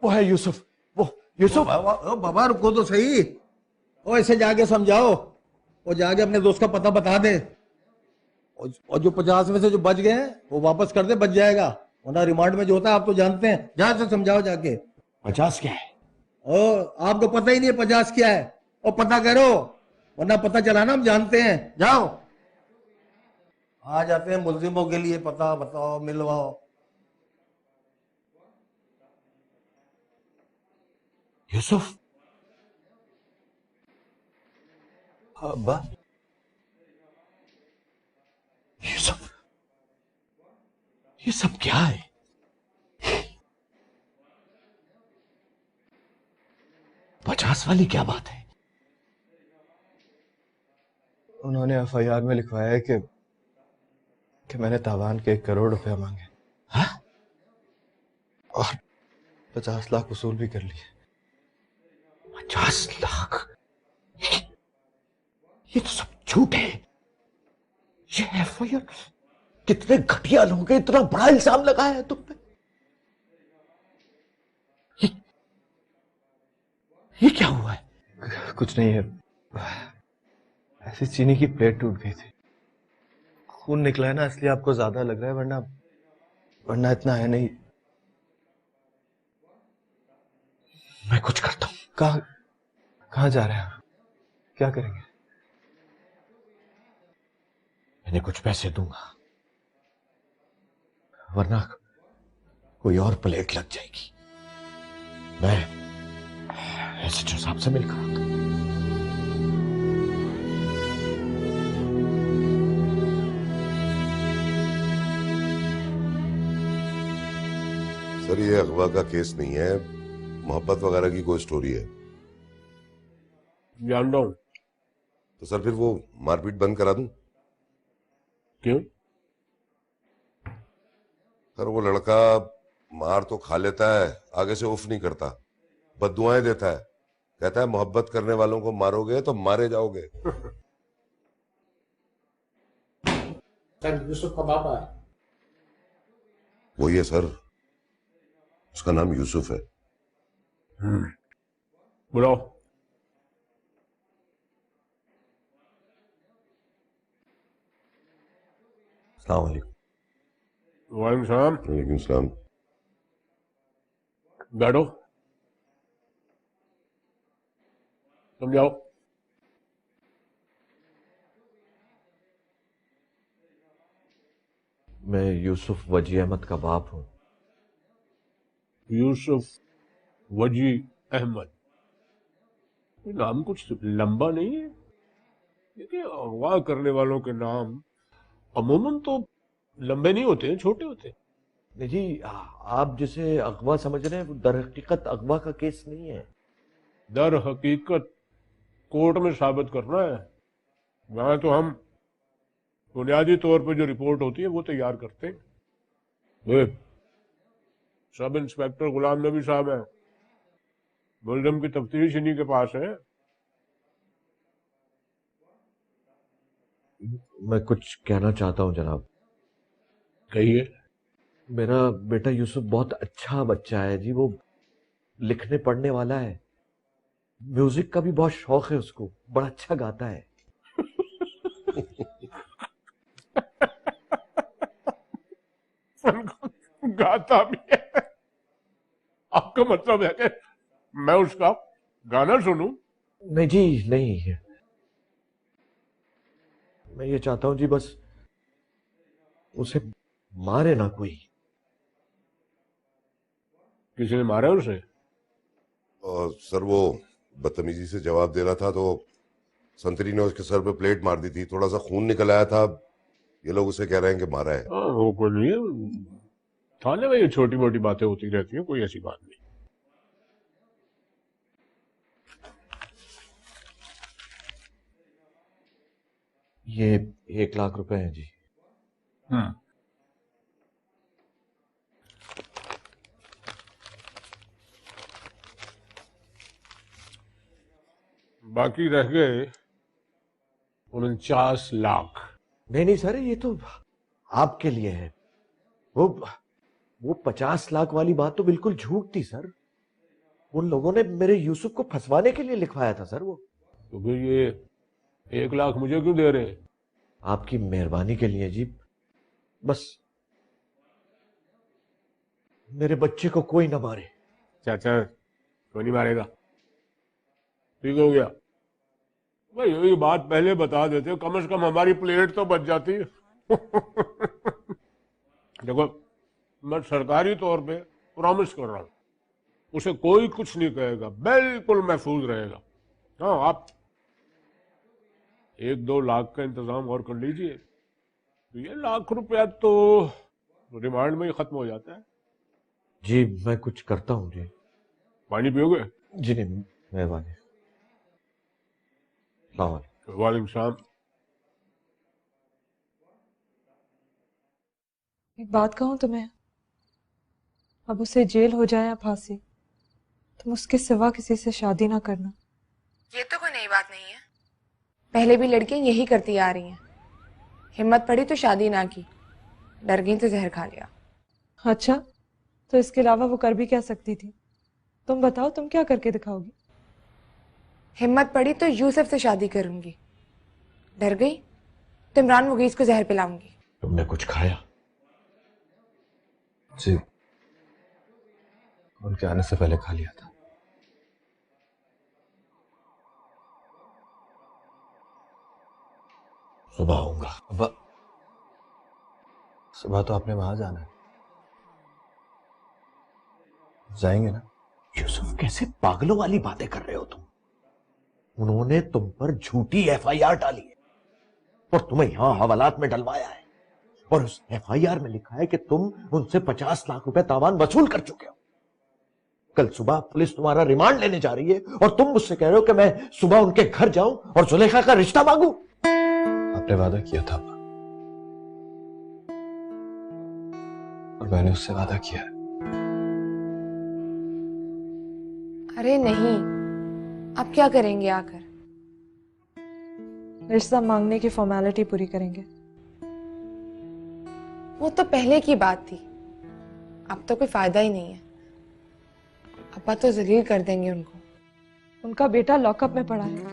वो है यूसुफ, वो यूसुफ। बाबा रुको तो सही। ओ ऐसे जाके समझाओ, वो जाके अपने दोस्त का पता बता दे, और जो 50 में से जो बच गए हैं वो वापस कर दे, बच जाएगा, वरना रिमांड में जो होता है आप तो जानते हैं। जहां से समझाओ जाके। 50 क्या है? ओ आपको पता ही नहीं है 50 क्या है, और पता करो, वरना पता चला ना हम जानते हैं। जाओ। आ जाते हैं मुल्जिमों के लिए पता बताओ मिलवाओ। यूसुफ। अब्बा। यूसुफ, ये सब क्या है? पचास वाली क्या बात है? उन्होंने एफआईआर में लिखवाया है कि मैंने तावान के 1 करोड़ रुपया मांगे। हाँ? और 50 लाख वसूल भी कर लिए। 50 लाख? ये तो सब झूठ है। ये एफआईआर, कितने घटिया लोग हैं, इतना बड़ा इल्जाम लगाया है तुम पे। ये क्या हुआ है? कुछ नहीं है, ऐसी चीनी की प्लेट टूट गई थी, खून निकला है ना, इसलिए आपको ज्यादा लग रहा है, वरना वरना इतना है नहीं। मैं कुछ करता हूं। कहां जा रहे हैं आप? क्या करेंगे? मैंने कुछ पैसे दूंगा, वरना कोई और प्लेट लग जाएगी। मैं एसएचओ साहब से मिलकर आता हूं। सर ये अगवा का केस नहीं है, मोहब्बत वगैरह की कोई स्टोरी है। जान रहा हूं। तो सर फिर वो मारपीट बंद करा दूं? क्यों? सर वो लड़का मार तो खा लेता है, आगे से उफ नहीं करता, बद्दुआएं देता है, कहता है मोहब्बत करने वालों को मारोगे तो मारे जाओगे। सर यूसुफ का पापा है। वही है सर, उसका नाम यूसुफ है। बुलाओ। अस्सलाम वालेकुम। वालेकुम सलाम। वालेकुम सलाम। बैठो, समझाओ। मैं यूसुफ वजी अहमद का बाप हूं। यूसुफ वजी अहमद, ये नाम कुछ लंबा नहीं है? देखिए, अगवा करने वालों के नाम अमूमन तो लंबे नहीं होते हैं, छोटे होते हैं। नहीं जी, आप जिसे अगवा समझ रहे हैं वो दर हकीकत अगवा का केस नहीं है। दर हकीकत कोर्ट में साबित करना है। वहां तो हम बुनियादी तौर पर जो रिपोर्ट होती है वो तैयार करते हैं। सब इंस्पेक्टर गुलाम नबी साहब हैं, मुलजिम की तफ्तीश इन्हीं के पास है। मैं कुछ कहना चाहता हूं जनाब। कहिए। मेरा बेटा यूसुफ बहुत अच्छा बच्चा है जी, वो लिखने पढ़ने वाला है, म्यूजिक का भी बहुत शौक है उसको, बड़ा अच्छा गाता है। गाता भी है? आपका मतलब है कि मैं उसका गाना सुनूं? नहीं जी नहीं, मैं ये चाहता हूं जी बस उसे मारे ना कोई। किसी ने मारा उसे? और सर वो बदतमीजी से जवाब दे रहा था तो संतरी ने उसके सर पे प्लेट मार दी थी, थोड़ा सा खून निकल आया था, ये लोग उसे कह रहे हैं कि मारा है। वो कोई नहीं है, थाने में ये छोटी मोटी बातें होती रहती हैं, कोई ऐसी बात नहीं। ये 1 लाख रुपए हैं जी। बाकी रह गए 49 लाख। नहीं नहीं सर, ये तो आपके लिए है। वो 50 लाख वाली बात तो बिल्कुल झूठ थी सर। उन लोगों ने मेरे यूसुफ को फंसवाने के लिए लिखवाया था सर वो। तो फिर ये 1 लाख मुझे क्यों दे रहे हैं? आपकी मेहरबानी के लिए जी, बस मेरे बच्चे को कोई ना मारे। चाचा क्यों नहीं मारेगा? ठीक हो गया भाई, ये बात पहले बता देते, कम से कम हमारी प्लेट तो बच जाती। देखो, मैं सरकारी तौर पे प्रॉमिस कर रहा हूं, उसे कोई कुछ नहीं कहेगा, बिल्कुल महफूज रहेगा। हाँ, आप 1-2 लाख का इंतजाम और कर लीजिए, तो ये ₹1,00,000 तो रिमांड में ही खत्म हो जाता है। जी मैं कुछ करता हूँ जी। पानी पियोगे? जी नहीं, मेहरबानी। अस्सलाम वालेकुम। वालेकुम सलाम। एक बात कहूँ तुम्हें, अब उसे जेल हो जाए या फांसी, तुम उसके सिवा किसी से शादी ना करना। ये तो कोई नई बात नहीं है, पहले भी लड़कियां यही करती आ रही हैं। हिम्मत पड़ी तो शादी ना की, डर गई तो जहर खा लिया। अच्छा, तो इसके अलावा वो कर भी क्या सकती थी? तुम बताओ, तुम क्या करके दिखाओगी? हिम्मत पड़ी तो यूसुफ से शादी करूंगी, डर गई तो इमरान मुगीज को जहर पिलाऊंगी। तुमने कुछ खाया? जी, उनके आने से पहले खा लिया था। सुबह आऊंगा। अब्बा, सुबह तो आपने वहां जाना है, जाएंगे ना? यूसुफ, कैसे पागलों वाली बातें कर रहे हो तुम? उन्होंने तुम पर झूठी एफआईआर डाली है और तुम्हें यहां हवालात में डलवाया है, और उस एफआईआर में लिखा है कि तुम उनसे 50 लाख रुपए तावान वसूल कर चुके हो। कल सुबह पुलिस तुम्हारा रिमांड लेने जा रही है और तुम मुझसे कह रहे हो कि मैं सुबह उनके घर जाऊं और जुलेखा का रिश्ता मांगू। आपने वादा किया था अब्बा, और मैंने उससे वादा किया है। अरे नहीं, अब क्या करेंगे आकर? रिश्ता मांगने की फॉर्मेलिटी पूरी करेंगे। वो तो पहले की बात थी, अब तो कोई फायदा ही नहीं है। अब्बा तो जलील कर देंगे उनको। उनका बेटा लॉकअप में पड़ा है,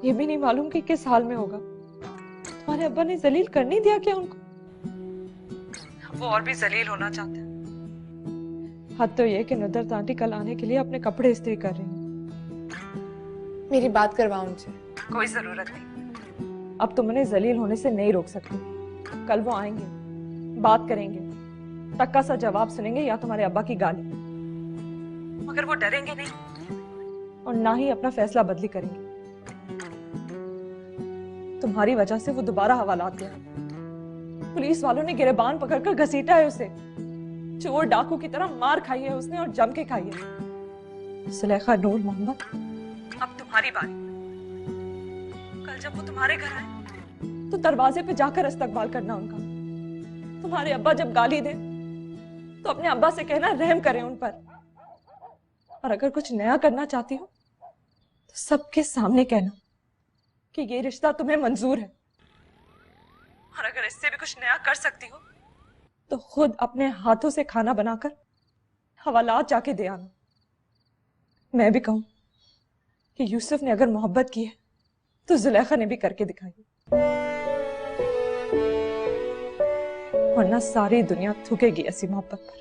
ये भी नहीं मालूम कि किस हाल में होगा। तुम्हारे अब्बा ने जलील कर नहीं दिया क्या उनको? वो और भी जलील होना चाहते हैं। हद तो ये कि नुदरत आंटी कल आने के लिए अपने कपड़े इस्त्री कर रही हैं। मेरी बात करवाओ उनसे। कोई जरूरत नहीं, अब तुम उन्हें जलील होने से नहीं रोक सकती। कल वो आएंगे, बात करेंगे, तक्का सा जवाब सुनेंगे या तुम्हारे अब्बा की गाली, मगर वो डरेंगे नहीं और ना ही अपना फैसला बदली करेंगे। तुम्हारी वजह से वो दोबारा हवालात गया। पुलिस वालों ने गिरबान पकड़कर घसीटा है उसे। चोर डाकू की तरह मार खाई है उसने, और जम के खाई है। सुलेखा नूर मोहम्मद, अब तुम्हारी बारी। कल जब वो तुम्हारे घर आए तो दरवाजे पे जाकर इस्तकबाल करना उनका। तुम्हारे अब्बा जब गाली दे तो अपने अब्बा से कहना रहम करें उन पर। और अगर कुछ नया करना चाहती हो तो सबके सामने कहना कि ये रिश्ता तुम्हें मंजूर है, और अगर इससे भी कुछ नया कर सकती हो तो खुद अपने हाथों से खाना बनाकर हवालात जाके दे आना। मैं भी कहूं कि यूसुफ ने अगर मोहब्बत की है तो जुलेखा ने भी करके दिखाई, वरना सारी दुनिया थूकेगी ऐसी मोहब्बत पर।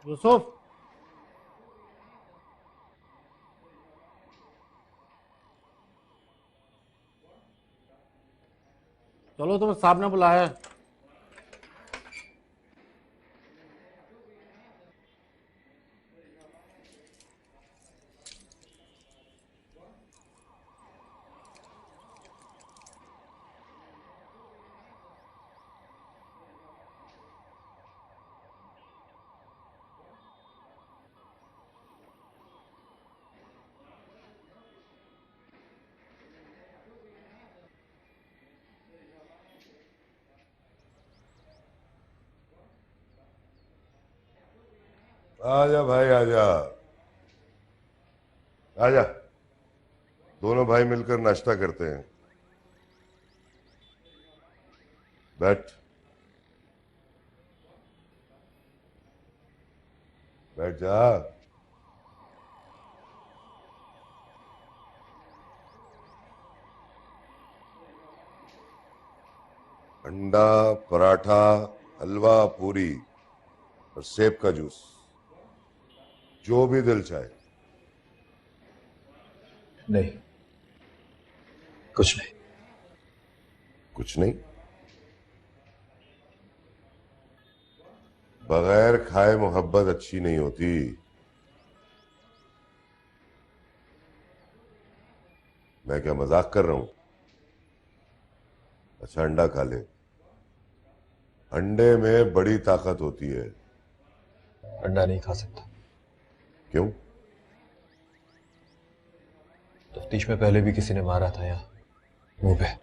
यूसुफ, चलो तुम्हें साहब ने बुलाया है। आजा भाई आजा, आजा, दोनों भाई मिलकर नाश्ता करते हैं। बैठ, बैठ जा। अंडा, पराठा, हलवा, पूरी और सेब का जूस, जो भी दिल चाहे। नहीं, कुछ नहीं। कुछ नहीं? बगैर खाए मोहब्बत अच्छी नहीं होती। मैं क्या मजाक कर रहा हूं? अच्छा, अंडा खा ले, अंडे में बड़ी ताकत होती है। अंडा नहीं खा सकता। क्यों? तफ्तीश में पहले भी किसी ने मारा था यहाँ, मुंह पे।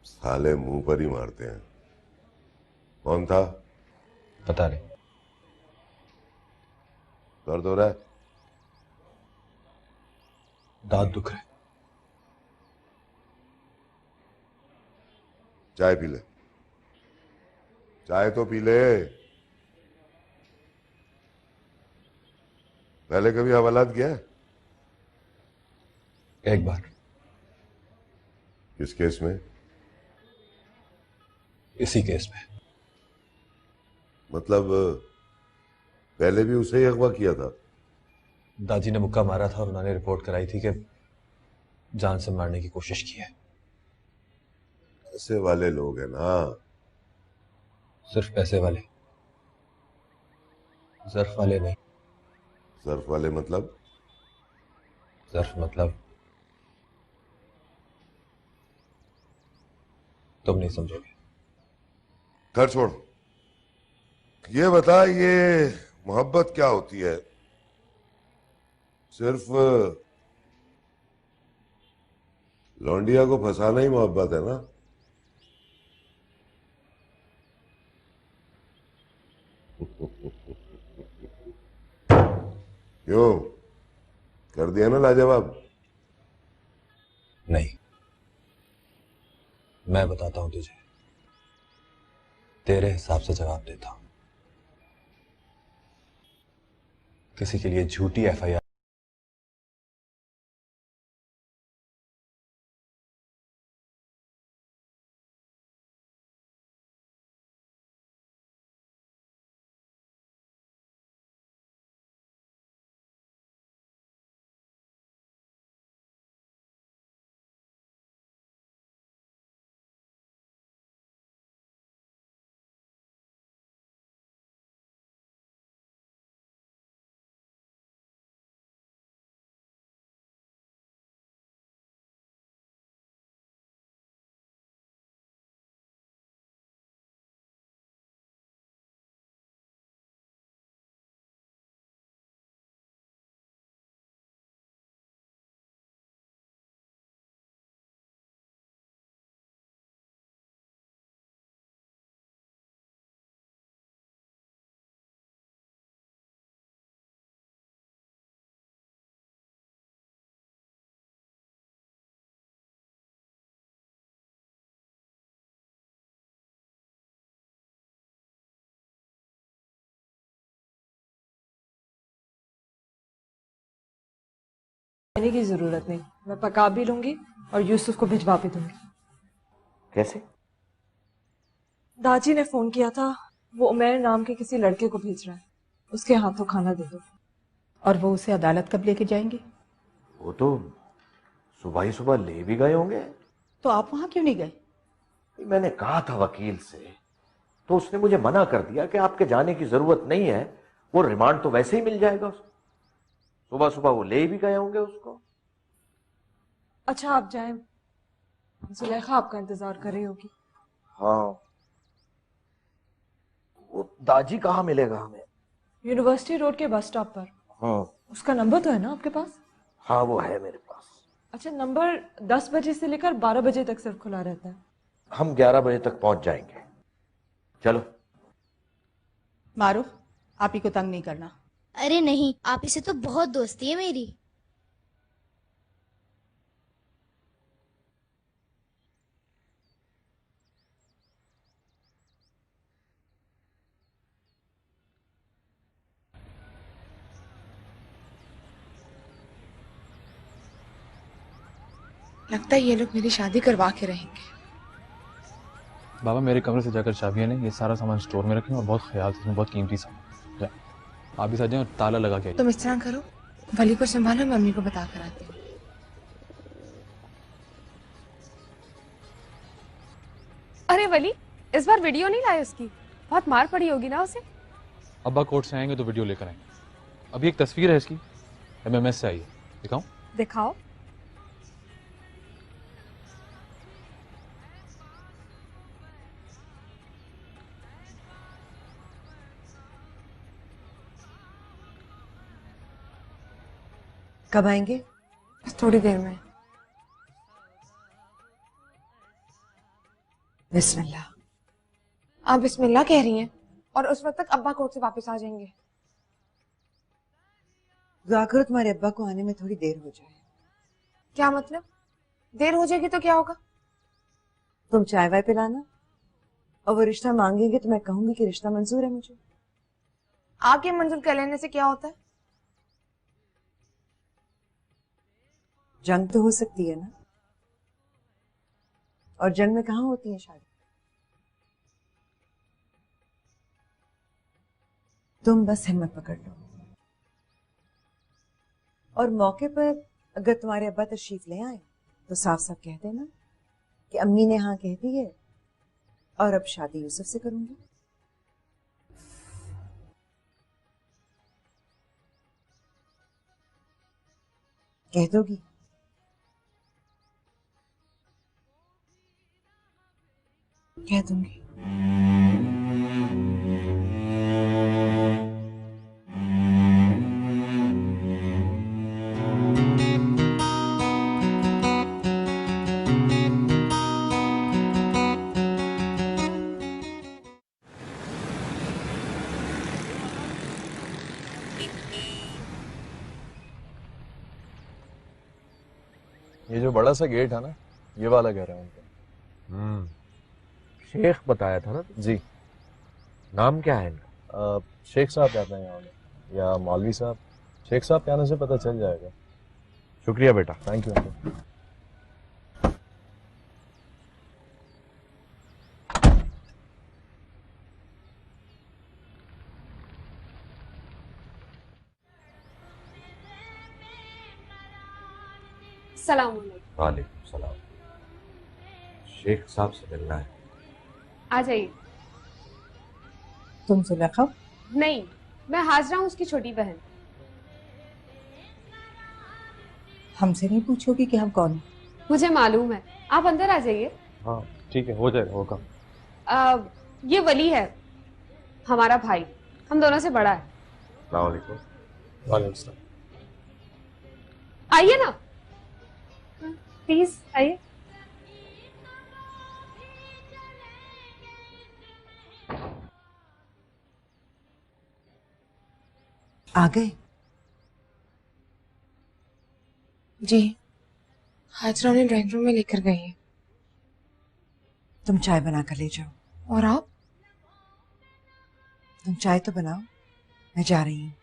साले मुंह पर ही मारते हैं। कौन था? पता नहीं। दर्द हो रहा है? दांत दुख रहे। चाय पी ले, चाय तो पी ले। पहले कभी हवालात गया है? एक बार। किस केस में? इसी केस में। मतलब पहले भी उसे ही अगवा किया था? दादी ने मुक्का मारा था और उन्होंने रिपोर्ट कराई थी कि जान से मारने की कोशिश की है। ऐसे वाले लोग हैं ना। सिर्फ पैसे वाले, ज़र्फ वाले नहीं। ज़र्फ वाले मतलब? ज़र्फ मतलब तुम नहीं समझोगे। घर छोड़, ये बता, ये मोहब्बत क्या होती है? सिर्फ लौंडिया को फंसाना ही मोहब्बत है ना? क्यों, कर दिया ना लाजवाब? नहीं, मैं बताता हूं तुझे, तेरे हिसाब से जवाब देता हूं। किसी के लिए झूठी एफआईआर कहने की जरूरत नहीं, मैं पका भी लूंगी और यूसुफ को भिजवा भी दूंगी। कैसे? दाजी ने फोन किया था, वो उमैर नाम के किसी लड़के को भेज रहा है, उसके हाथों खाना दे दो। और वो उसे अदालत कब लेके जाएंगे? वो तो सुबह ही सुबह ले भी गए होंगे। तो आप वहां क्यों नहीं गए? मैंने कहा था वकील से, तो उसने मुझे मना कर दिया कि आपके जाने की जरूरत नहीं है, वो रिमांड तो वैसे ही मिल जाएगा उसको। सुबह सुबह वो ले भी गए होंगे उसको। अच्छा आप जाएं, जुलेखा आपका इंतजार कर रही होगी। हाँ, वो दाजी कहाँ मिलेगा हमें? यूनिवर्सिटी रोड के बस स्टॉप पर। हाँ उसका नंबर तो है ना आपके पास? हाँ, वो है मेरे पास। अच्छा, नंबर 10 बजे से लेकर 12 बजे तक सिर्फ खुला रहता है। हम 11 बजे तक पहुंच जाएंगे। चलो। मारूफ, आप ही को तंग नहीं करना। अरे नहीं, आप इसे तो बहुत दोस्ती है मेरी। लगता है ये लोग मेरी शादी करवा के रहेंगे। बाबा मेरे कमरे से जाकर चाबियां लें, ये सारा सामान स्टोर में रखें और बहुत ख्याल से, इसमें बहुत कीमती सामान। जा, आप भी साथ जाएं और ताला लगा के आइए। तुम इस तरह करो, वली को संभालो, मैं मम्मी को बता कर आती हूँ। अरे वली, इस बार वीडियो नहीं लाए उसकी? बहुत मार पड़ी होगी ना उसे। अब्बा कोर्ट से आएंगे तो वीडियो लेकर आएंगे। अभी एक तस्वीर है इसकी, MMS से आई है, दिखाऊं? दिखाओ। कब आएंगे? बस थोड़ी देर में। बिस्मिल्लाह। आप बिस्मिल्लाह कह रही हैं और उस वक्त तक अब्बा कोर्ट से वापस आ जाएंगे। दुआ करो तुम्हारे अब्बा को आने में थोड़ी देर हो जाए। क्या मतलब? देर हो जाएगी तो क्या होगा? तुम चाय वाय पिलाना और वो रिश्ता मांगेंगे तो मैं कहूंगी कि रिश्ता मंजूर है मुझे। आपके मंजूर कर लेने से क्या होता है? जंग तो हो सकती है ना, और जंग में कहाँ होती है शादी। तुम बस हिम्मत पकड़ लो और मौके पर अगर तुम्हारे अब्बा तशरीफ ले आए तो साफ साफ कह देना कि अम्मी ने हाँ कह दी है और अब शादी यूसुफ से करूंगी। कह दोगी? कह दूंगी। ये जो बड़ा सा गेट है ना, ये वाला घर है उनका। शेख बताया था ना? जी। नाम क्या है इनका? शेख साहब कहते हैं यहाँ में, या मौलवी साहब। शेख साहब कहने से पता चल जाएगा। शुक्रिया बेटा। Thank you uncle. सलाम। वालेकुम सलाम। शेख साहब से मिलना है। आ जाइए। तुम जुलेखा? नहीं, मैं हाजरा हूँ, उसकी छोटी बहन। हमसे नहीं पूछोगी कि हम कौन हैं? मुझे मालूम है, आप अंदर आ जाइए। हाँ ठीक है, हो जाएगा वो काम। ये वली है, हमारा भाई, हम दोनों से बड़ा है। वालेकुम। वालेकुम। आइए ना, प्लीज आइए। आ गए? जी, हाजरा उन्हें ड्राइंग रूम में लेकर गई है। तुम चाय बना कर ले जाओ। और आप? तुम चाय तो बनाओ, मैं जा रही हूँ।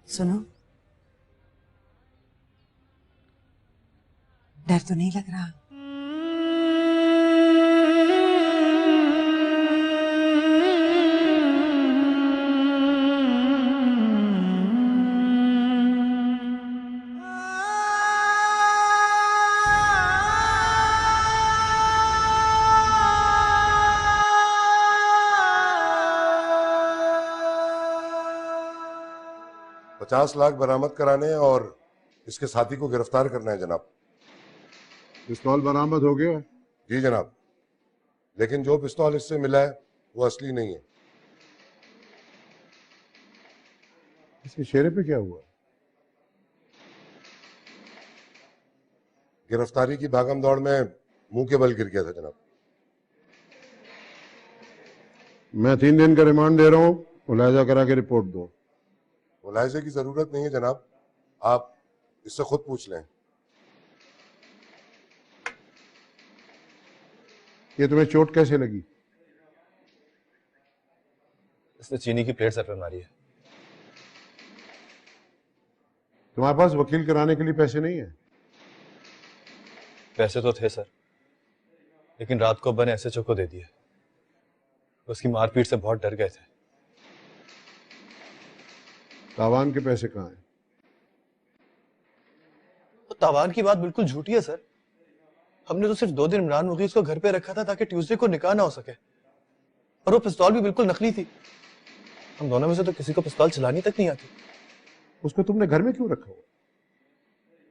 सुनो, डर तो नहीं लग रहा? $50 लाख बरामद कराने और इसके साथी को गिरफ्तार करना है जनाब। पिस्तौल बरामद हो गया? जी जनाब, लेकिन जो पिस्तौल इससे मिला है वो असली नहीं है। इसके चेहरे पे क्या हुआ? गिरफ्तारी की भागम दौड़ में मुंह के बल गिर गया था जनाब। मैं 3 दिन का रिमांड दे रहा हूँ, मुलायजा करा के रिपोर्ट दो। मुलायजे की जरूरत नहीं है जनाब, आप इससे खुद पूछ लें। ये तुम्हें चोट कैसे लगी? इसने चीनी की प्लेट सर पे मारी है। तुम्हारे पास वकील कराने के लिए पैसे नहीं है? पैसे तो थे सर, लेकिन रात को अब्बा ने एसएचओ को दे दिए। उसकी मारपीट से बहुत डर गए थे। तावान के पैसे कहाँ हैं? तो तावान की बात बिल्कुल झूठी है सर। हमने तो सिर्फ 2 दिन इमरान मुगीस को घर पे रखा था ताकि ट्यूसडे को निकाह ना हो सके, और वो पिस्तौल भी बिल्कुल नकली थी। हम दोनों में से तो किसी को पिस्तौल चलानी तक नहीं आती। उसको तुमने घर में क्यों रखा हुआ?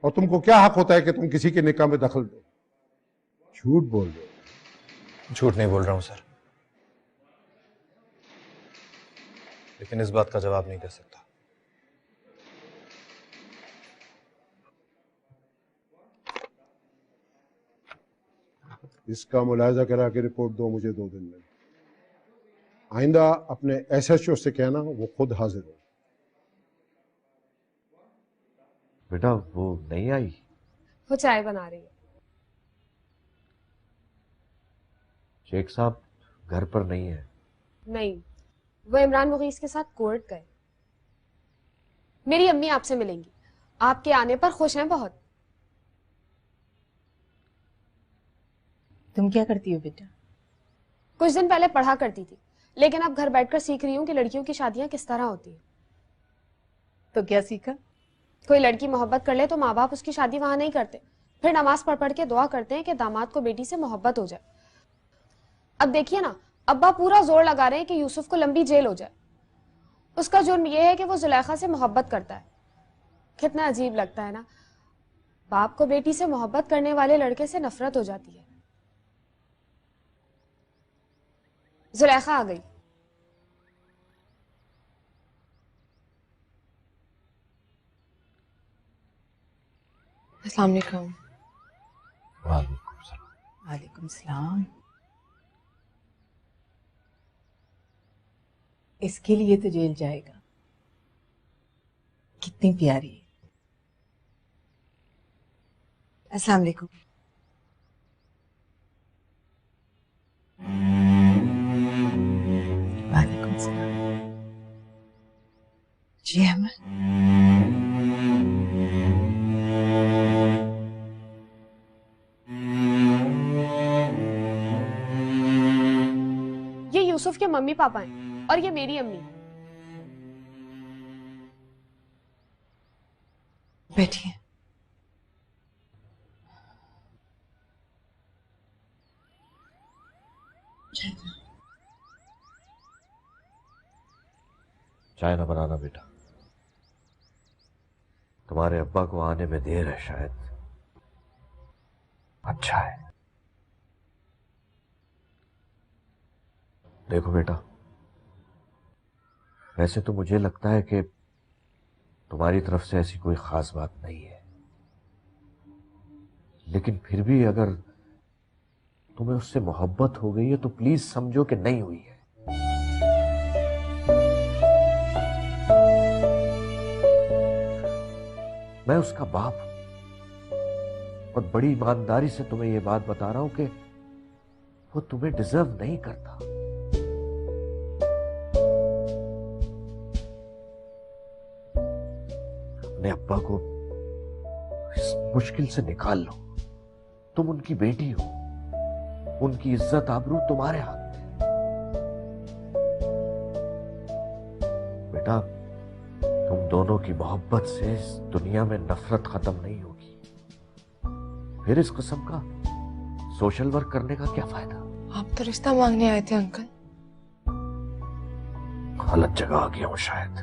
और तुमको क्या हक होता है कि तुम किसी के निकाह में दखल दो? झूठ बोल रहे हो। झूठ नहीं बोल रहा हूं सर, लेकिन इस बात का जवाब नहीं दे सकता। इसका मुलायजा करा के रिपोर्ट दो मुझे 2 दिन में। आइंदा अपने एसएचओ से कहना वो खुद हाजिर हो। बेटा वो नहीं आई? वो चाय बना रही है। शेख साहब घर पर नहीं है? नहीं, वो इमरान मुगीस के साथ कोर्ट गए। मेरी अम्मी आपसे मिलेंगी, आपके आने पर खुश हैं बहुत। तुम क्या करती हो बेटा? कुछ दिन पहले पढ़ा करती थी, लेकिन अब घर बैठकर सीख रही हूँ कि लड़कियों की शादियां किस तरह होती हैं। तो क्या सीखा? कोई लड़की मोहब्बत कर ले तो माँ बाप उसकी शादी वहां नहीं करते, फिर नमाज पढ़ पढ़ के दुआ करते हैं कि दामाद को बेटी से मोहब्बत हो जाए। अब देखिए ना, अब्बा पूरा जोर लगा रहे हैं कि यूसुफ को लंबी जेल हो जाए। उसका जुर्म यह है कि वो जुलेखा से मोहब्बत करता है। कितना अजीब लगता है ना, बाप को बेटी से मोहब्बत करने वाले लड़के से नफरत हो जाती है। जुलेखा आ गई। अस्सलाम वालेकुम। वालेकुम सलाम। इसके लिए तो जेल जाएगा। कितनी प्यारी है। अस्सलाम वालेकुम। वालेकुम सलाम। जी अहमद। ये यूसुफ के मम्मी पापा हैं और ये मेरी अम्मी। बैठिए। चाय ना बनाना बेटा, तुम्हारे अब्बा को आने में देर है शायद। अच्छा है। देखो बेटा, वैसे तो मुझे लगता है कि तुम्हारी तरफ से ऐसी कोई खास बात नहीं है, लेकिन फिर भी अगर तुम्हें उससे मोहब्बत हो गई है तो प्लीज समझो कि नहीं हुई है। मैं उसका बाप हूं और बड़ी ईमानदारी से तुम्हें यह बात बता रहा हूं कि वो तुम्हें डिजर्व नहीं करता। अपने अब्बा को इस मुश्किल से निकाल लो। तुम उनकी बेटी हो, उनकी इज्जत आबरू तुम्हारे हाथ में। बेटा, तुम दोनों की मोहब्बत से इस दुनिया में नफरत खत्म नहीं होगी। फिर इस किस्म का सोशल वर्क करने का क्या फायदा? आप तो रिश्ता मांगने आए थे अंकल। गलत जगह आ गया हूं शायद।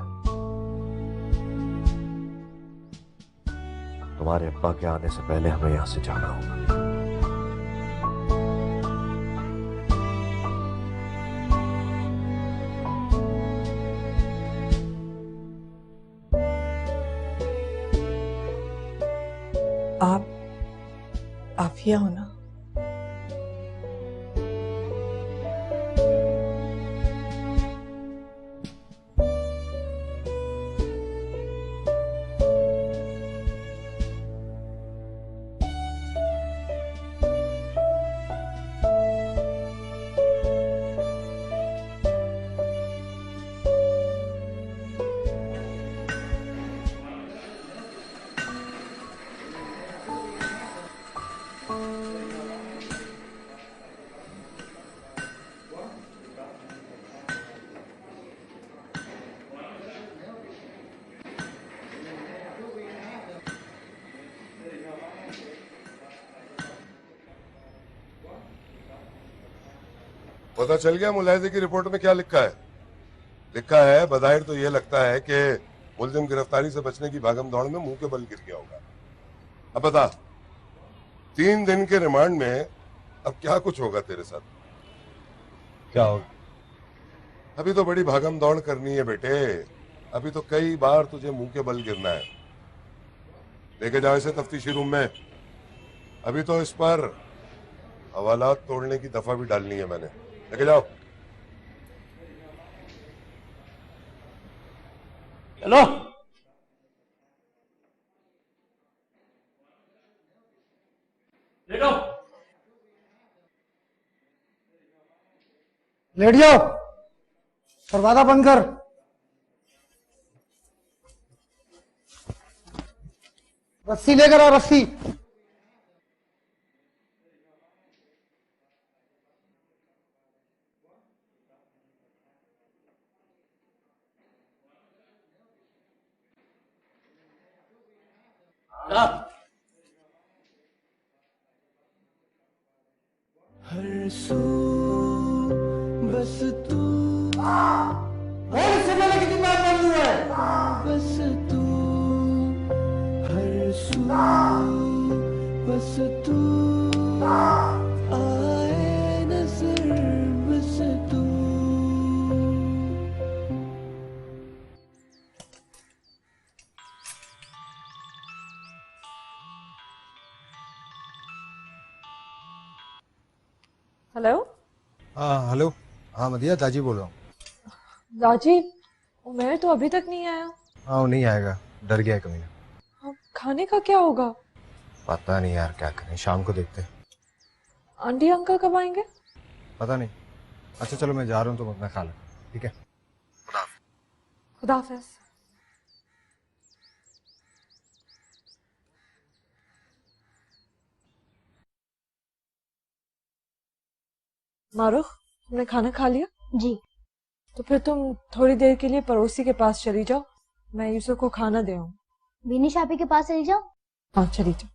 तुम्हारे अब्बा के आने से पहले हमें यहां से जाना होगा। आप आफिया हो ना? पता चल गया मुलाहिजे की रिपोर्ट में क्या लिखा है? लिखा है बज़ाहिर तो ये लगता है कि मुलजिम गिरफ्तारी से बचने की भागम दौड़ में मुंह के बल गिर गया होगा। अब बता, 3 दिन के रिमांड में अब क्या कुछ होगा तेरे साथ? क्या होगा? अभी तो बड़ी भागम दौड़ करनी है बेटे, अभी तो कई बार तुझे मुंह के बल गिरना है। लेके जाओ इसे तफ्तीशी रूम में। अभी तो इस पर हवालात तोड़ने की दफा भी डालनी है मैंने। लेके जाओ। चलो। लेटो। लेट जाओ। दरवाजा बंद कर। रस्सी लेकर आ, रस्सी। हर सू बस तू और इससे पहले कितनी बार बोल दूं मैं? बस तू हर सू बस तू आए नजर बस तू। हेलो हाँ हेलो। हाँ मदिया, ताजी बोल रहा हूँ। राजीव, उमेर तो अभी तक नहीं आया। हाँ वो नहीं आएगा, डर गया है कमीना। अब खाने का क्या होगा? पता नहीं यार क्या करें, शाम को देखते हैं। आंटी अंकल कब आएंगे? पता नहीं। अच्छा चलो मैं जा रहा हूँ, तुम अपना खा लो, ठीक है? खुदा हाफिज। मारूख, तुमने खाना खा लिया? जी। तो फिर तुम थोड़ी देर के लिए पड़ोसी के पास चली जाओ, मैं यूसुफ को खाना दे आऊं। बीनी शापी के पास चली जाओ। हाँ चली जाओ।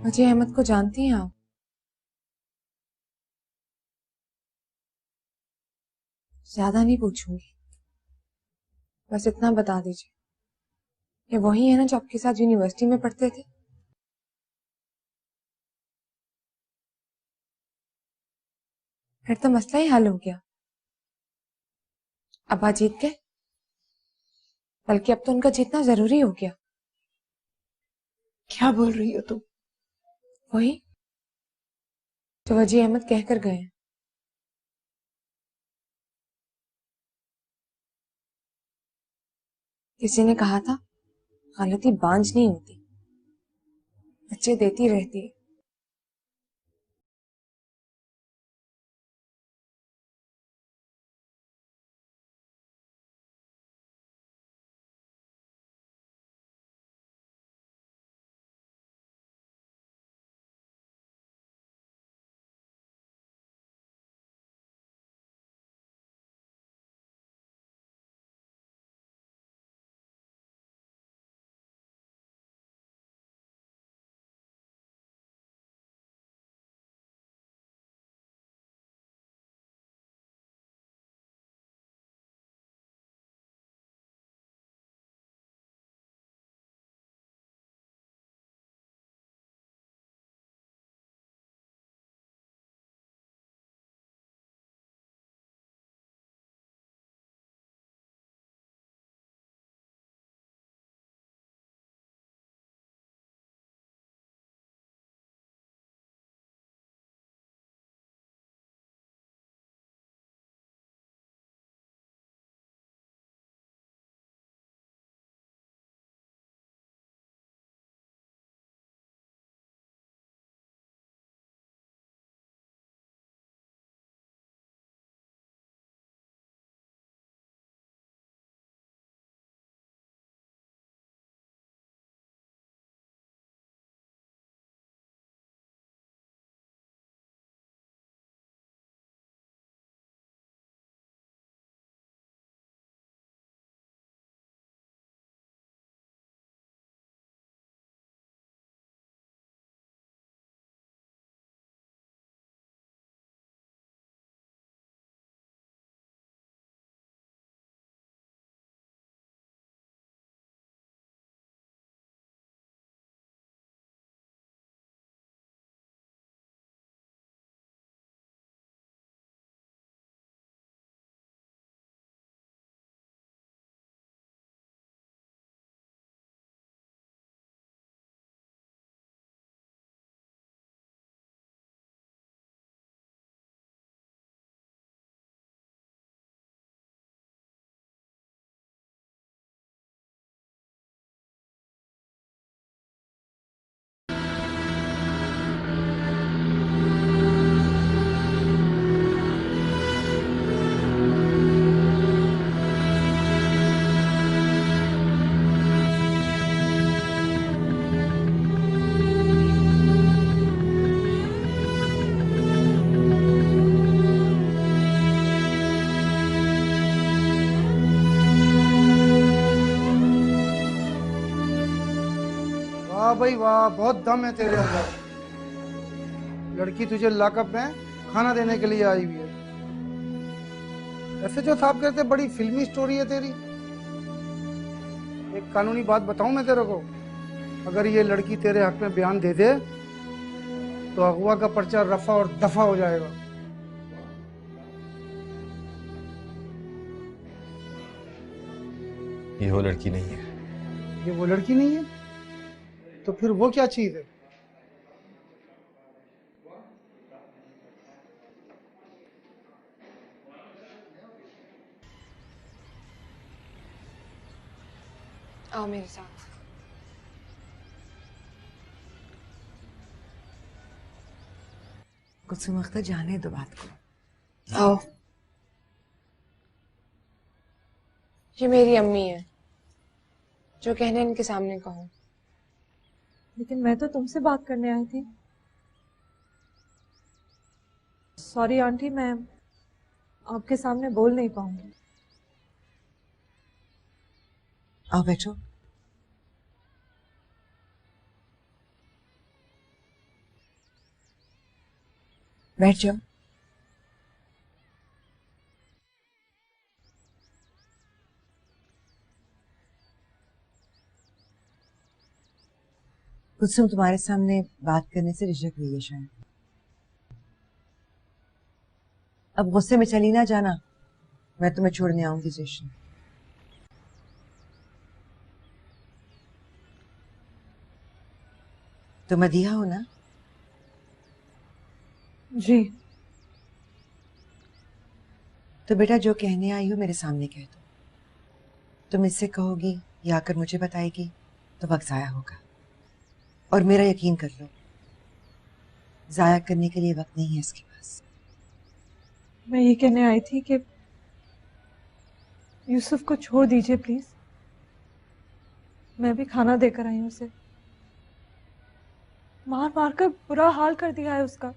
मुझे अहमद को जानती हैं आप? ज्यादा नहीं पूछूंगी, बस इतना बता दीजिए, ये वही है ना जो आपके साथ यूनिवर्सिटी में पढ़ते थे? फिर तो मसला ही हल हो गया। अब्बा जीत गए, बल्कि अब तो उनका जीतना जरूरी हो गया। क्या बोल रही हो तुम? वही जो वजी अहमद कहकर गए हैं। किसी ने कहा था गलती बांझ नहीं होती, बच्चे देती रहती है। बहुत दम है तेरे अंदर। लड़की तुझे लॉकअप में खाना देने के लिए आई हुई है। ऐसे जो साहब कहते बड़ी फिल्मी स्टोरी है तेरी। एक कानूनी बात बताऊं मैं तेरे को, अगर ये लड़की तेरे हक में बयान दे दे तो अगवा का पर्चा रफा और दफा हो जाएगा। ये वो लड़की नहीं है। ये वो लड़की नहीं है तो फिर वो क्या चीज है? आओ मेरे साथ। कुछ वक्त जाने दो बात को। आओ। ये मेरी अम्मी है, जो कहने इनके सामने कहो। लेकिन मैं तो तुमसे बात करने आई थी। सॉरी आंटी, मैं आपके सामने बोल नहीं पाऊंगी। आओ बैठो। बैठ जाओ। कुसुम तुम्हारे सामने बात करने से रिजक हुई है शायद। अब गुस्से में चली ना जाना, मैं तुम्हें छोड़ने आऊंगी स्टेशन। तो मदीहा हो ना? जी। तो बेटा जो कहने आई हो मेरे सामने कह दो। तुम इससे कहोगी या आकर मुझे बताएगी तो वक्त जाया होगा। और मेरा यकीन कर लो, जाया करने के लिए वक्त नहीं है इसके पास। मैं ये कहने आई थी कि यूसुफ को छोड़ दीजिए प्लीज। मैं भी खाना देकर आई हूं उसे। मार मार कर बुरा हाल कर दिया है उसका।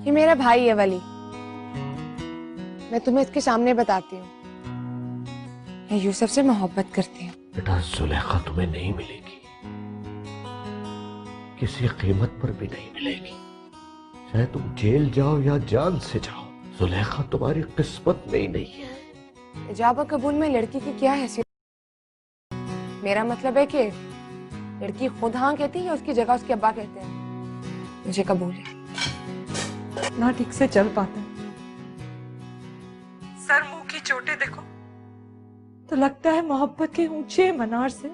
ये मेरा भाई है वली। मैं तुम्हें इसके सामने बताती हूँ, मैं यूसुफ से मोहब्बत करती हूँ। बेटा जुलेखा तुम्हें नहीं मिलेगी, किसी कीमत पर भी नहीं मिलेगी। चाहे तुम जेल जाओ या जान से जाओ, जुलेखा तुम्हारी किस्मत में ही नहीं है। इजाब कबूल में लड़की की क्या हैसियत? मेरा मतलब है कि लड़की खुद हाँ कहती है या उसकी जगह उसके अब्बा कहते हैं। मुझे कबूल है। ना ठीक से चल पाता, सर मुंह की चोटें देखो तो लगता है मोहब्बत के ऊंचे मनार से